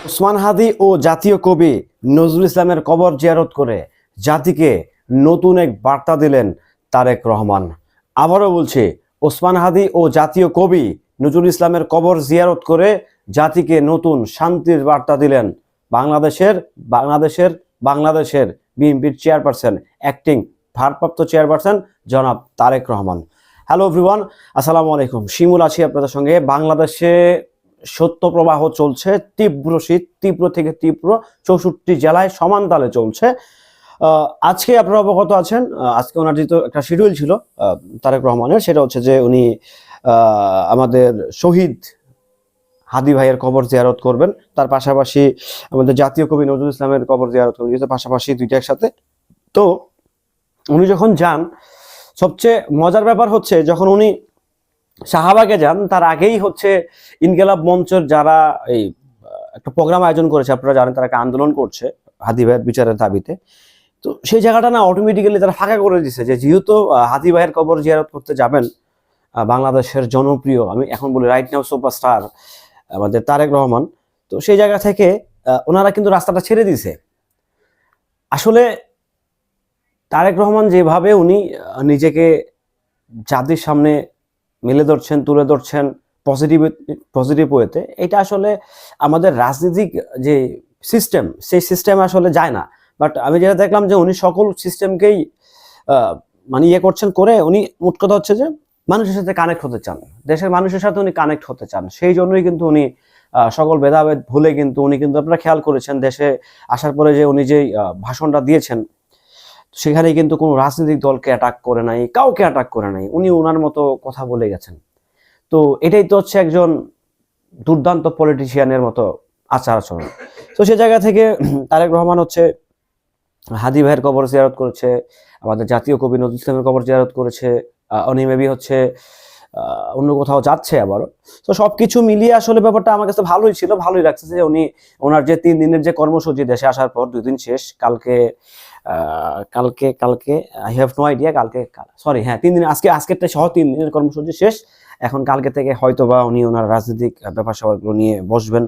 ওসমান হাদি ও জাতীয় কবি নজরুল ইসলামের কবর জিয়ারত করে জাতিকে নতুন এক বার্তা দিলেন তারেক রহমান। আবারও বলছি, ওসমান হাদি ও জাতীয় কবি নজরুল ইসলামের কবর জিয়ারত করে জাতিকে নতুন শান্তির বার্তা দিলেন বাংলাদেশের বিএনপির চেয়ারপারসন, অ্যাক্টিং ভারপ্রাপ্ত চেয়ারপারসন জনাব তারেক রহমান। হ্যালো এভরিওয়ান, আসসালামু আলাইকুম। শিমুল আছি আপনাদের সঙ্গে। বাংলাদেশে সত্য প্রবাহ চলছে, তীব্র শীত, তীব্র থেকে তীব্র 64 জেলায় সমান তালে চলছে। আজকে আপনারা অবগত আছেন, আজকে ওনার যেহেতু একটা শিডিউল ছিল তারেক রহমানের, সেটা হচ্ছে যে উনি আমাদের শহীদ হাদি ভাইয়ের কবর জিয়ারত করবেন, তার পাশাপাশি আমাদের জাতীয় কবি নজরুল ইসলামের কবর জিয়ারত করবেন, যেহেতু পাশাপাশি দুইটা একসাথে। তো উনি যখন যান, সবচেয়ে মজার ব্যাপার হচ্ছে যখন উনি শাহবাগে যান, তার আগেই হচ্ছে ইনকিলাব মঞ্চের যারা এই একটা প্রোগ্রাম আয়োজন করেছে, আপনারা জানেন তারা একটা আন্দোলন করছে হাদি ভাইয়ের বিচারের দাবিতে। তো সেই জায়গাটা না অটোমেটিক্যালি তারা ফাঁকা করে দিচ্ছে, যে যেহেতু হাদি ভাইয়ের কবর জিয়ারত করতে যাবেন বাংলাদেশের জনপ্রিয়, আমি এখন বলি রাইট নাও সুপারস্টার আমাদের তারেক রহমান, তো সেই জায়গা থেকে ওনারা কিন্তু রাস্তাটা ছেড়ে দিয়েছে। আসলে তারেক রহমান যেভাবে উনি নিজেকে জাতির সামনে মেলে ধরছেন, তুলে ধরছেন পজিটিভ ওয়েতে, এটা আসলে আমাদের রাজনৈতিক যে সিস্টেম, সেই সিস্টেমে আসলে যায় না। বাট আমি যেটা দেখলাম যে উনি সকল সিস্টেমকেই মানে করছেন, করে উনি মোট কথা হচ্ছে যে মানুষের সাথে কানেক্ট হতে চান, দেশের মানুষের সাথে উনি কানেক্ট হতে চান। সেই জন্যই কিন্তু উনি সকল ভেদাভেদ ভুলে কিন্তু উনি কিন্তু আপনারা খেয়াল করেছেন দেশে আসার পরে যে উনি যে ভাষণটা দিয়েছেন, সেখানে কিন্তু কোনো রাজনৈতিক দলকে অ্যাটাক করে নাই, কাউকে অ্যাটাক করে নাই, উনি ওনার মতো কথা বলে গেছেন। তো এটাই তো হচ্ছে একজন দুর্দান্ত পলিটিশিয়ানের মতো আচার আচরণ। তো সে জায়গা থেকে তারেক রহমান হচ্ছে হাদি ভাইয়ের কবর জিয়ারত করেছে, আমাদের জাতীয় কবি নজরুল ইসলামের কবর জিয়ারত করেছে, উনি মেবি হচ্ছে অন্য কোথাও যাচ্ছে আবারও। তো সবকিছু মিলিয়ে আসলে ব্যাপারটা আমার কাছে ভালোই ছিল, ভালোই লাগছে যে উনি ওনার যে 3 দিনের যে কর্মসূচি, দেশে আসার পর 2 দিন শেষ, কালকে আই হ্যাভ নো আইডিয়া, কালকে সরি হ্যাঁ 3 দিন, আজকেরটা সহ 3 দিনের কর্মসূচি শেষ। এখন কালকে থেকে হয়তোবা উনি ওনার রাজনৈতিক ব্যাপার স্যাপারগুলো নিয়ে বসবেন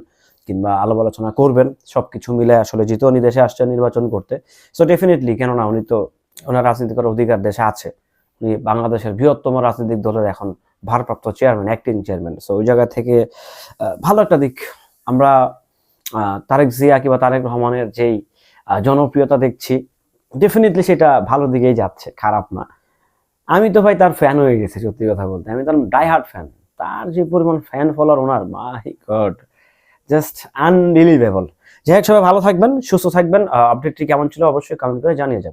কিংবা আলাপ আলোচনা করবেন। সবকিছু মিলে আসলে যেহেতু উনি দেশে আসছেন নির্বাচন করতে, সো ডেফিনেটলি, কেননা উনি তো ওনার রাজনীতি করার অধিকার দেশে আছে। উনি বাংলাদেশের বৃহত্তম রাজনৈতিক দলের এখন ভারপ্রাপ্ত চেয়ারম্যান, অ্যাক্টিং চেয়ারম্যান। সো ওই জায়গা থেকে ভালো একটা দিক আমরা তারেক জিয়া কিংবা তারেক রহমানের যেই জনপ্রিয়তা দেখছি, ডেফিনেটলি সেটা ভালো দিকেই যাচ্ছে, খারাপ না। আমি তো ভাই তার ফ্যান হয়ে গেছি, সত্যি কথা বলতে আমি তার ডাই হার্ট ফ্যান। তার যে পরিমাণ ফ্যান ফলোয়ার ওনার, মাই গড, জাস্ট আনবিলিভেবল। যাই হোক, সবাই ভালো থাকবেন, সুস্থ থাকবেন। আপডেটটি কেমন ছিল অবশ্যই কমেন্ট করে জানিয়ে যাবেন।